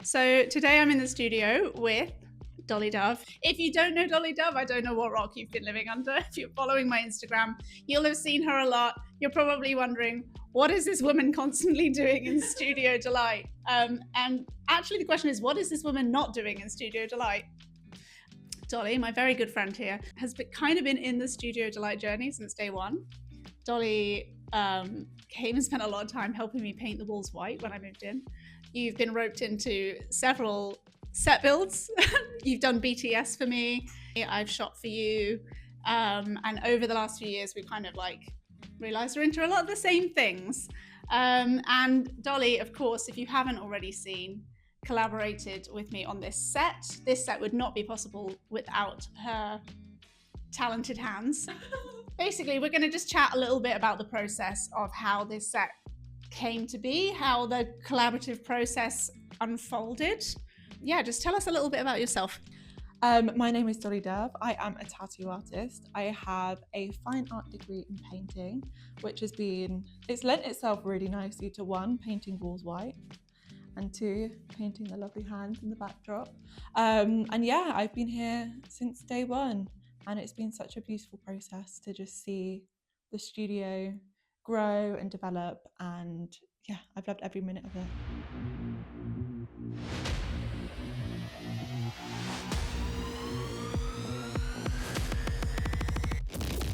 So today I'm in the studio with Dolly Dove. If you don't know Dolly Dove, I don't know what rock you've been living under. If you're following my Instagram, you'll have seen her a lot. You're probably wondering, what is this woman constantly doing in Studio DeLite? And actually the question is, what is this woman not doing in Studio DeLite? Dolly, my very good friend here, has kind of been in the Studio DeLite journey since day one. Dolly came and spent a lot of time helping me paint the walls white when I moved in. You've been roped into several set builds. You've done BTS for me. I've shot for you. And over the last few years, we've kind of realized we're into a lot of the same things. And Dolly, of course, if you haven't already seen, collaborated with me on this set. This set would not be possible without her talented hands. Basically, we're going to just chat a little bit about the process of how this set came to be, how the collaborative process unfolded. Yeah, just tell us a little bit about yourself. My name is Dolly Dove. I am a tattoo artist. I have a fine art degree in painting, which it's lent itself really nicely to one, painting walls white, and two, painting the lovely hands in the backdrop. And yeah, I've been here since day one, and it's been such a beautiful process to just see the studio grow and develop, and yeah, I've loved every minute of it.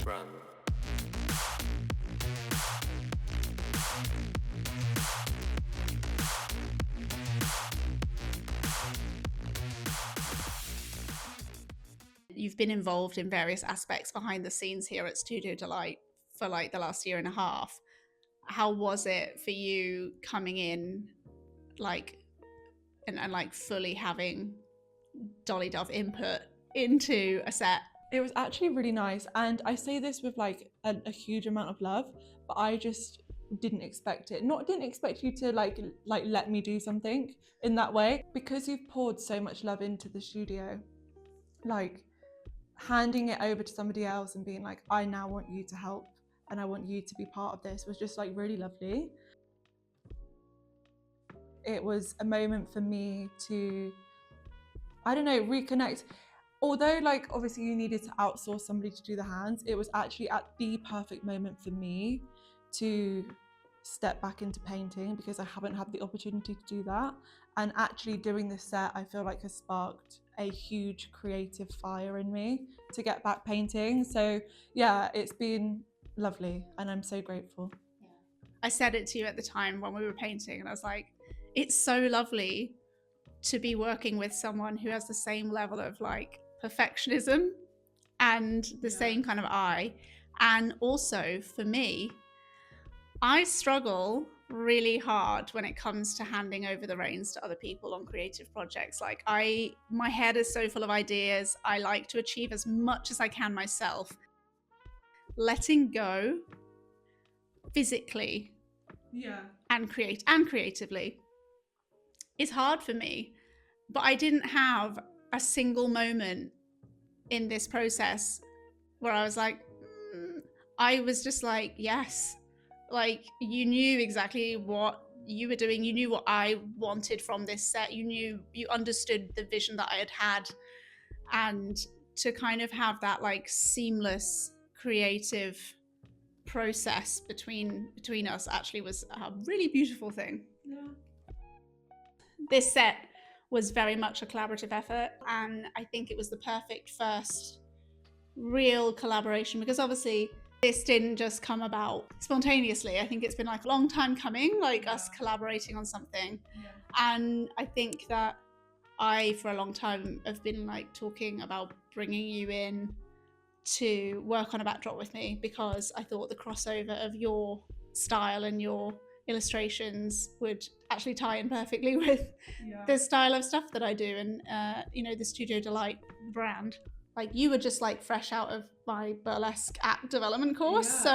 Run. You've been involved in various aspects behind the scenes here at Studio DeLite for the last year and a half. How was it for you coming in and fully having Dolly Dove input into a set? It was actually really nice, and I say this with a huge amount of love, but I just didn't expect it. Didn't expect you to let me do something in that way, because you've poured so much love into the studio. Handing it over to somebody else and being like, I now want you to help and I want you to be part of this, was just really lovely. It was a moment for me to, I don't know, reconnect. Although obviously you needed to outsource somebody to do the hands, it was actually at the perfect moment for me to step back into painting, because I haven't had the opportunity to do that. And actually doing this set, I feel like has sparked a huge creative fire in me to get back painting. So yeah, it's been lovely and I'm so grateful. Yeah. I said it to you at the time when we were painting, and I was like, it's so lovely to be working with someone who has the same level of perfectionism and the same kind of eye. And also for me, I struggle really hard when it comes to handing over the reins to other people on creative projects. My head is so full of ideas. I like to achieve as much as I can myself. Letting go physically and creatively is hard for me. But I didn't have a single moment in this process where I was I was just yes. You knew exactly what you were doing. You knew what I wanted from this set. You understood the vision that I had. And to kind of have that seamless creative process between us actually was a really beautiful thing. Yeah. This set was very much a collaborative effort, and I think it was the perfect first real collaboration, because obviously this didn't just come about spontaneously. I think it's been a long time coming, us collaborating on something. And I think that I for a long time have been talking about bringing you in to work on a backdrop with me, because I thought the crossover of your style and your illustrations would actually tie in perfectly with the style of stuff that I do, and the Studio DeLite brand. You were just fresh out of my burlesque act development course.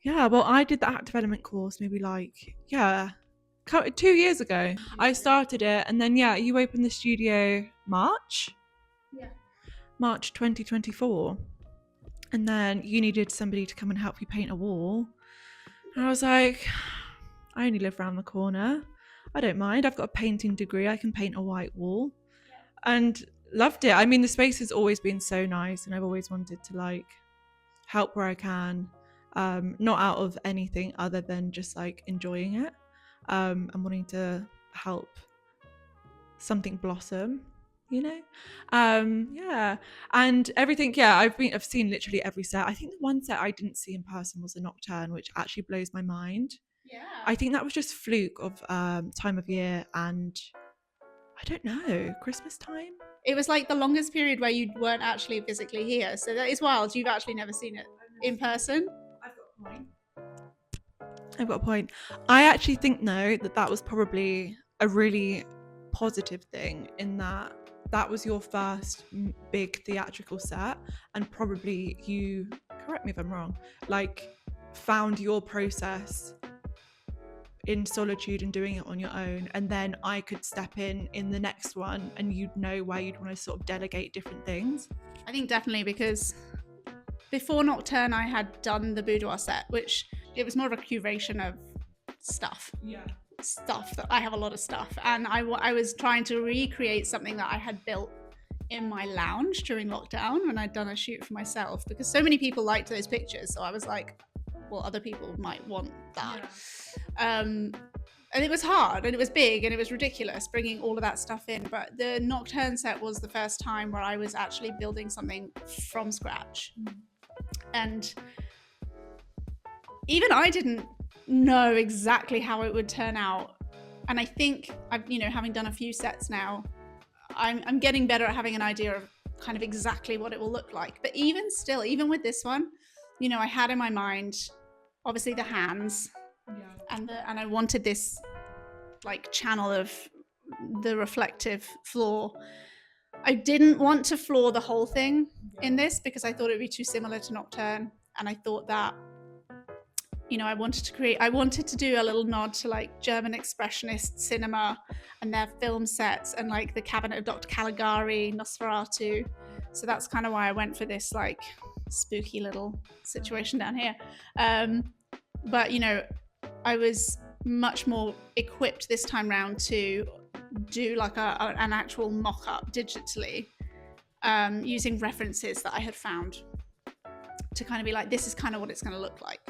Yeah, well, I did the act development course maybe 2 years ago. I started it, and then you opened the studio March 2024, and then you needed somebody to come and help you paint a wall. And I was like, I only live around the corner. I don't mind. I've got a painting degree. I can paint a white wall. And loved it. I mean, the space has always been so nice, and I've always wanted to like help where I can, not out of anything other than just like enjoying it, and wanting to help something blossom, you know. Yeah, and everything. Yeah, I've seen literally every set. I think the one set I didn't see in person was a Nocturne, which actually blows my mind. Yeah. I think that was just fluke of time of year, and I don't know, Christmas time. It was like the longest period where you weren't actually physically here. So that is wild. You've actually never seen it in person. I've got a point. I actually think though that was probably a really positive thing, in that that was your first big theatrical set, and probably you, correct me if I'm wrong, like found your process in solitude and doing it on your own, and then I could step in the next one and you'd know where you'd want to sort of delegate different things. I think definitely, because before Nocturne I had done the boudoir set, which it was more of a curation of stuff that I have a lot of stuff, and I was trying to recreate something that I had built in my lounge during lockdown when I'd done a shoot for myself, because so many people liked those pictures, so I was like, well, other people might want that. And it was hard, and it was big, and it was ridiculous bringing all of that stuff in, but the Nocturne set was the first time where I was actually building something from scratch. And even I didn't know exactly how it would turn out, and I think I've, having done a few sets now, I'm getting better at having an idea of kind of exactly what it will look like. But even still, even with this one, I had in my mind obviously the hands, and I wanted this like channel of the reflective floor. I didn't want to floor the whole thing in this, because I thought it would be too similar to Nocturne, and I thought that I wanted to do a little nod to like German expressionist cinema and their film sets, and like the Cabinet of Dr. Caligari, Nosferatu. So that's kind of why I went for this like spooky little situation down here. But I was much more equipped this time round to do like an actual mock-up digitally, using references that I had found to kind of be like, this is kind of what it's going to look like.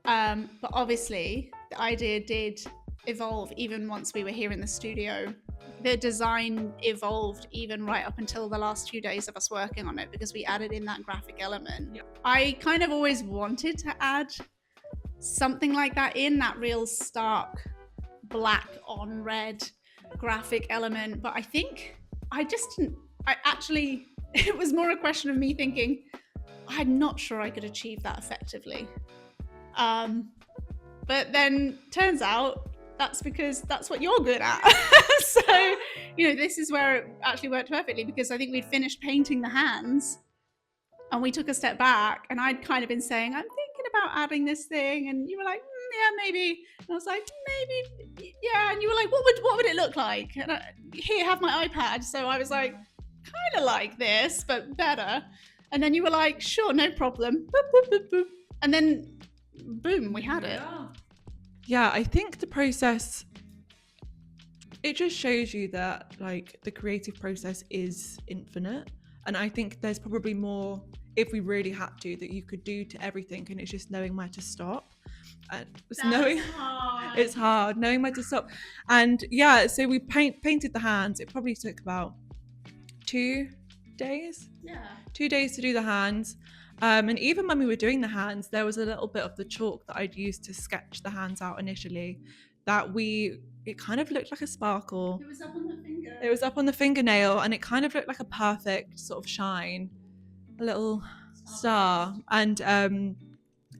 But obviously the idea did evolve even once we were here in the studio. The design evolved even right up until the last few days of us working on it, because we added in that graphic element. I kind of always wanted to add something like that in, that real stark black on red graphic element, but I think it was more a question of me thinking I'm not sure I could achieve that effectively. But then turns out that's because that's what you're good at. So, this is where it actually worked perfectly, because I think we'd finished painting the hands and we took a step back, and I'd kind of been saying, I'm thinking about adding this thing. And you were like, yeah, maybe. And I was like, maybe, yeah. And you were like, what would it look like? And here, have my iPad. So I was like, kind of like this, but better. And then you were like, sure, no problem. Boop, boop, boop, boop. And then boom, we had it. Yeah, I think the process, it just shows you that like the creative process is infinite, and I think there's probably more, if we really had to, that you could do to everything, and it's just knowing where to stop. And it's hard knowing where to stop. And yeah, so we painted the hands. It probably took about 2 days. 2 days to do the hands. And even when we were doing the hands, there was a little bit of the chalk that I'd used to sketch the hands out initially, it kind of looked like a sparkle. It was up on the finger. It was up on the fingernail, and it kind of looked like a perfect sort of shine, a little star. And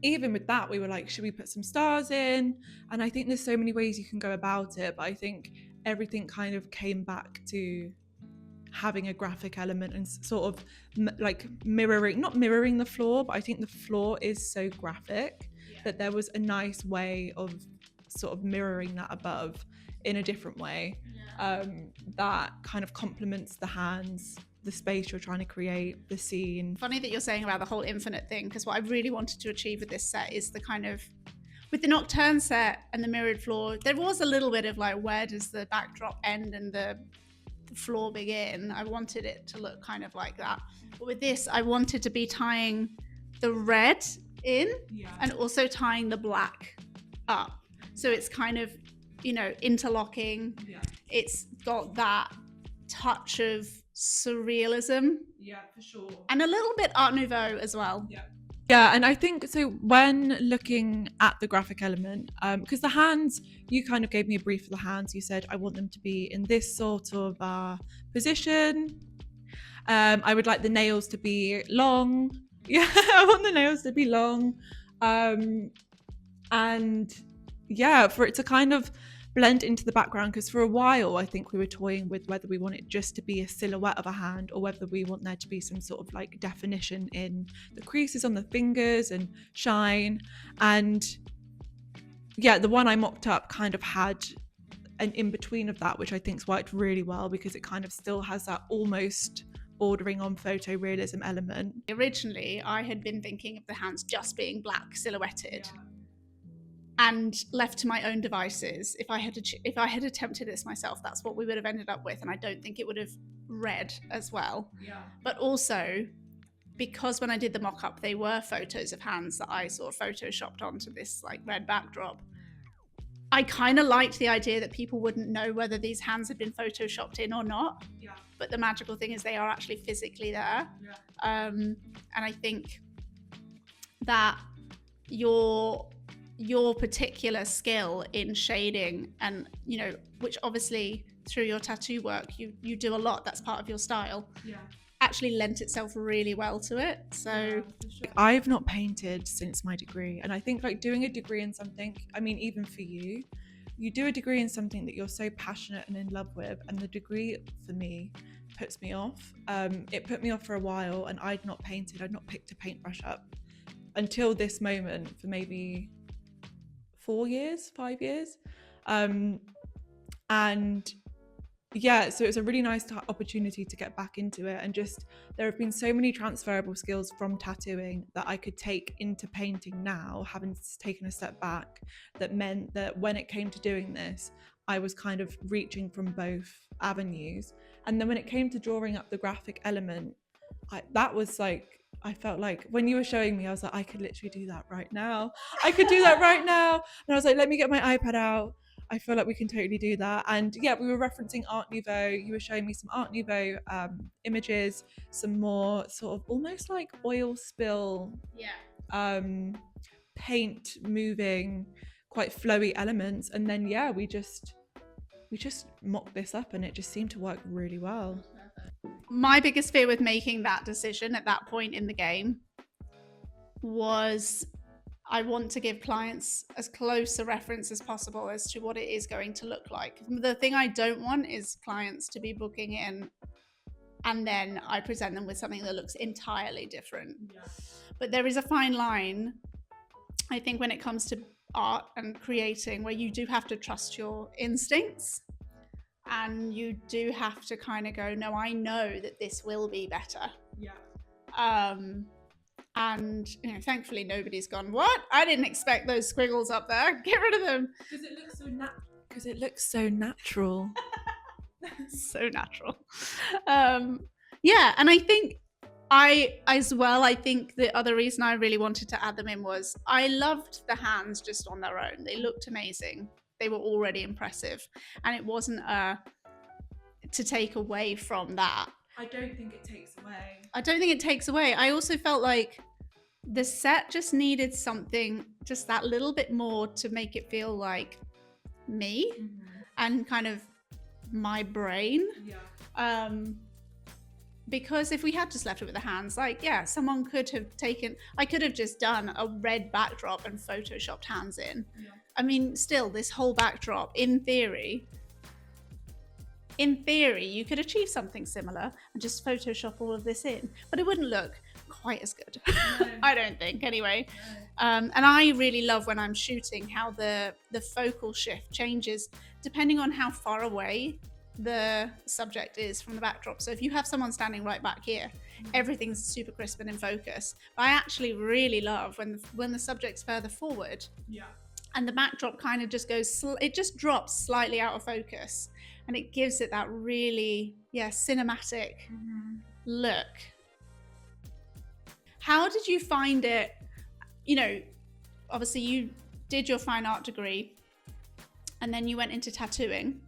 even with that, we were like, should we put some stars in? And I think there's so many ways you can go about it, but I think everything kind of came back to having a graphic element and sort of like not mirroring the floor, but I think the floor is so graphic that there was a nice way of sort of mirroring that above in a different way, that kind of complements the hands, the space you're trying to create, the scene. Funny that you're saying about the whole infinite thing, because what I really wanted to achieve with this set is the kind of with the nocturne set and the mirrored floor, there was a little bit of like, where does the backdrop end and the floor begin? I wanted it to look kind of like that. But with this, I wanted to be tying the red in and also tying the black up. So it's kind of, you know, interlocking. It's got that touch of surrealism. Yeah, for sure. And a little bit Art Nouveau as well. Yeah, and I think so when looking at the graphic element, because the hands, you kind of gave me a brief of the hands. You said, I want them to be in this sort of position. I would like the nails to be long. Yeah, I want the nails to be long. And yeah, for it to kind of blend into the background, because for a while I think we were toying with whether we want it just to be a silhouette of a hand or whether we want there to be some sort of like definition in the creases on the fingers and shine. And yeah, the one I mocked up kind of had an in-between of that, which I think's worked really well because it kind of still has that almost bordering on photorealism element. Originally, I had been thinking of the hands just being black silhouetted. And left to my own devices, if I had attempted this myself, that's what we would have ended up with, and I don't think it would have read as well. But also, because when I did the mock-up, they were photos of hands that I sort of photoshopped onto this like red backdrop. I kind of liked the idea that people wouldn't know whether these hands had been photoshopped in or not. But the magical thing is they are actually physically there. And I think that your particular skill in shading and, you know, which obviously through your tattoo work you do a lot, that's part of your style, actually lent itself really well to it. So I've not painted since my degree, and I think like doing a degree in something, I mean, even for you do a degree in something that you're so passionate and in love with, and the degree for me puts me off. It put me off for a while, and I'd not picked a paintbrush up until this moment for maybe 5 years. And yeah, so it's a really nice opportunity to get back into it, and just there have been so many transferable skills from tattooing that I could take into painting now, having taken a step back, that meant that when it came to doing this, I was kind of reaching from both avenues. And then when it came to drawing up the graphic element, that was like, I felt like when you were showing me, I was like, I could literally do that right now. I could do that right now. And I was like, let me get my iPad out. I feel like we can totally do that. And yeah, we were referencing Art Nouveau. You were showing me some Art Nouveau images, some more sort of almost like oil spill, paint moving, quite flowy elements. And then yeah, we just mocked this up, and it just seemed to work really well. My biggest fear with making that decision at that point in the game was I want to give clients as close a reference as possible as to what it is going to look like. The thing I don't want is clients to be booking in and then I present them with something that looks entirely different. But there is a fine line, I think, when it comes to art and creating, where you do have to trust your instincts. And you do have to kind of go, no, I know that this will be better. And you know, thankfully nobody's gone, what? I didn't expect those squiggles up there. Get rid of them. Because it looks so natural. So natural. Yeah, and I think I think the other reason I really wanted to add them in was I loved the hands just on their own. They looked amazing. They were already impressive, and it wasn't to take away from that. I don't think it takes away. I also felt like the set just needed something, just that little bit more to make it feel like me and kind of my brain. Because if we had just left it with the hands, like, yeah, someone could have I could have just done a red backdrop and photoshopped hands in. I mean, still, this whole backdrop, in theory, you could achieve something similar and just Photoshop all of this in, but it wouldn't look quite as good. No. I don't think, anyway. No. And I really love when I'm shooting how the focal shift changes depending on how far away the subject is from the backdrop. So if you have someone standing right back here, everything's super crisp and in focus. But I actually really love when the subject's further forward. and the backdrop kind of just goes, it just drops slightly out of focus, and it gives it that really, cinematic look. How did you find it? You know, obviously you did your fine art degree and then you went into tattooing.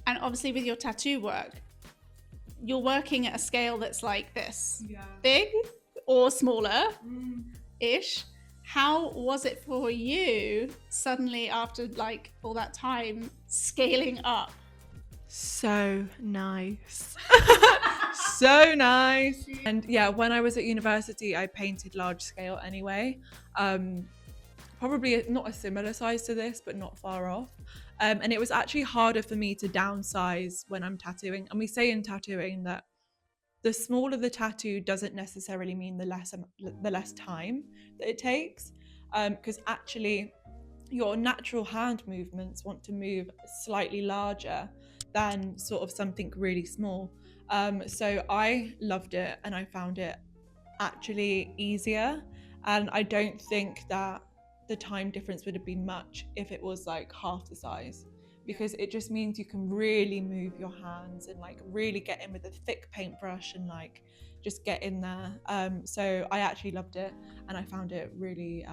And obviously with your tattoo work, you're working at a scale that's like this, big or smaller-ish. How was it for you suddenly after like all that time scaling up? So nice. So nice. And yeah, when I was at university, I painted large scale anyway. Probably not a similar size to this, but not far off. And it was actually harder for me to downsize when I'm tattooing. And we say in tattooing that the smaller the tattoo doesn't necessarily mean the less time that it takes, because actually your natural hand movements want to move slightly larger than sort of something really small. So I loved it and I found it actually easier, and I don't think that the time difference would have been much if it was like half the size, because it just means you can really move your hands and like really get in with a thick paintbrush and like just get in there. So I actually loved it and I found it really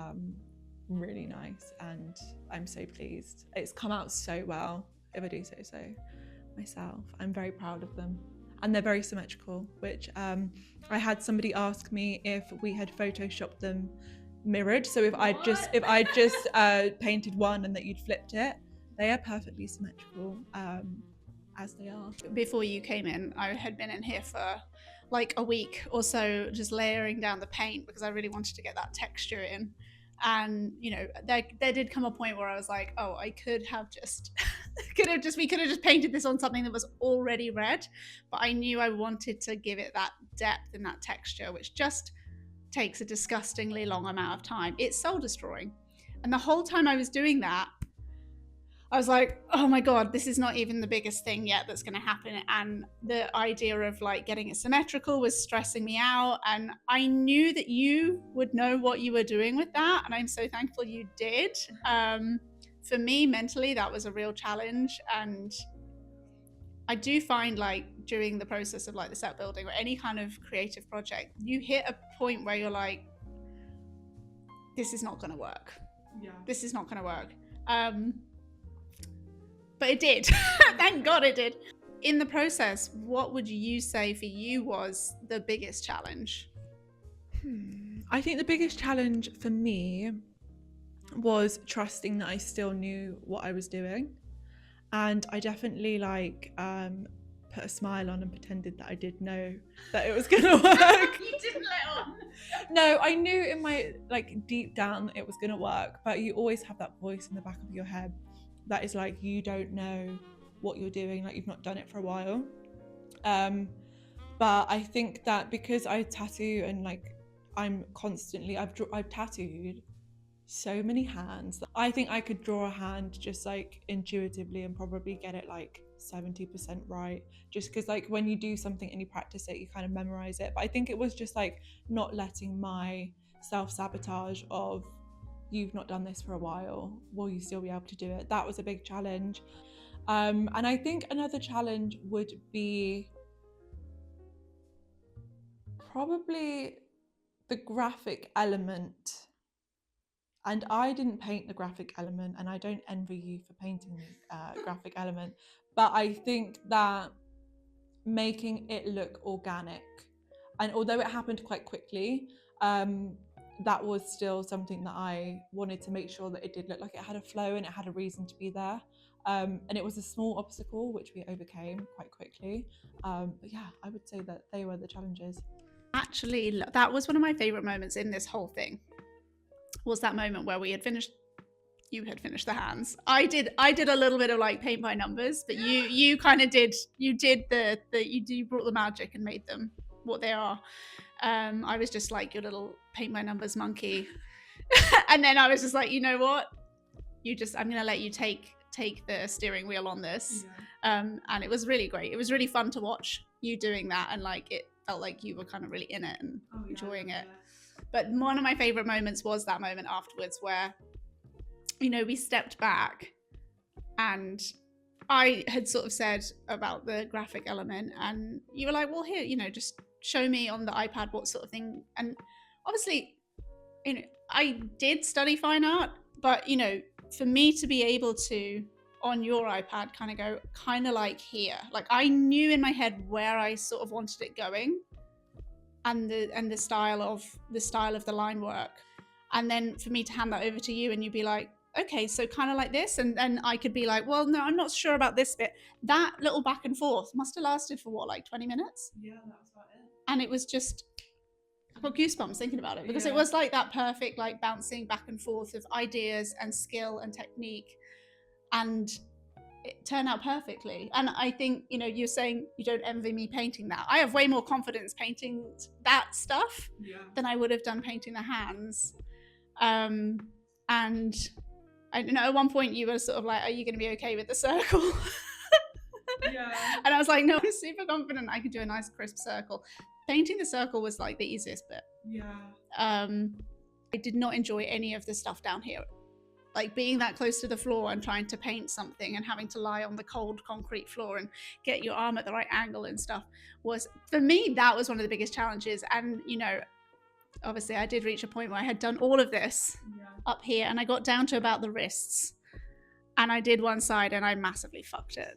really nice, and I'm so pleased. It's come out so well, if I do say so myself. I'm very proud of them, and they're very symmetrical, which I had somebody ask me if we had photoshopped them mirrored, so if I just painted one and that you'd flipped it. They are perfectly symmetrical as they are. Before you came in, I had been in here for like a week or so, just layering down the paint because I really wanted to get that texture in. And you know, there did come a point where I was like, oh, I could have just we could have just painted this on something that was already red, but I knew I wanted to give it that depth and that texture, which just takes a disgustingly long amount of time. It's soul destroying. And the whole time I was doing that, I was like, oh my God, this is not even the biggest thing yet that's going to happen. And the idea of like getting it symmetrical was stressing me out. And I knew that you would know what you were doing with that. And I'm so thankful you did. For me, mentally, that was a real challenge. And I do find like during the process of like the set building or any kind of creative project, you hit a point where you're like, this is not going to work. Yeah. This is not going to work. But it did. Thank God it did. In the process, what would you say for you was the biggest challenge? I think the biggest challenge for me was trusting that I still knew what I was doing. And I definitely like put a smile on and pretended that I did know that it was gonna work. You didn't let on. No, I knew in my like deep down it was gonna work, but you always have that voice in the back of your head that is like, you don't know what you're doing, like you've not done it for a while. But I think that because I tattoo and like I'm constantly, I've tattooed so many hands. I think I could draw a hand just like intuitively and probably get it like 70% right, just because like when you do something and you practice it, you kind of memorize it. But I think it was just like not letting my self-sabotage of, you've not done this for a while, will you still be able to do it? That was a big challenge. And I think another challenge would be probably the graphic element. And I didn't paint the graphic element, and I don't envy you for painting the graphic element, but I think that making it look organic, and although it happened quite quickly, that was still something that I wanted to make sure that it did look like it had a flow and it had a reason to be there. And it was a small obstacle which we overcame quite quickly. But yeah, I would say that they were the challenges. Actually, that was one of my favorite moments in this whole thing, was that moment where we had finished, you had finished the hands. I did a little bit of like paint by numbers, but you kind of did, you brought the magic and made them what they are. I was just like your little paint by numbers monkey. And then I was just like, you know what? I'm going to let you take the steering wheel on this. Yeah. And it was really great. It was really fun to watch you doing that. And like, it felt like you were kind of really in it and enjoying it. But one of my favorite moments was that moment afterwards where you know, we stepped back, and I had sort of said about the graphic element, and you were like, well, here, you know, just show me on the iPad what sort of thing. And obviously, you know, I did study fine art, but, you know, for me to be able to, on your iPad, kind of go kind of like here, like I knew in my head where I sort of wanted it going, and the style of the line work. And then for me to hand that over to you and you'd be like, okay, so kind of like this. And then I could be like, well, no, I'm not sure about this bit. That little back and forth must have lasted for what, like 20 minutes? Yeah, that was about it. And it was just, I got goosebumps thinking about it, because Yeah. it was like that perfect, like bouncing back and forth of ideas and skill and technique. And it turned out perfectly. And I think, you know, you're saying you don't envy me painting that. I have way more confidence painting that stuff than I would have done painting the hands. And I know at one point you were sort of like, are you going to be okay with the circle? Yeah. And I was like, no, I'm super confident I could do a nice crisp circle. Painting the circle was like the easiest bit. Yeah. I did not enjoy any of the stuff down here. Like being that close to the floor and trying to paint something and having to lie on the cold concrete floor and get your arm at the right angle and stuff was, for me, that was one of the biggest challenges. And, you know, obviously I did reach a point where I had done all of this up here, and I got down to about the wrists, and I did one side and I massively fucked it.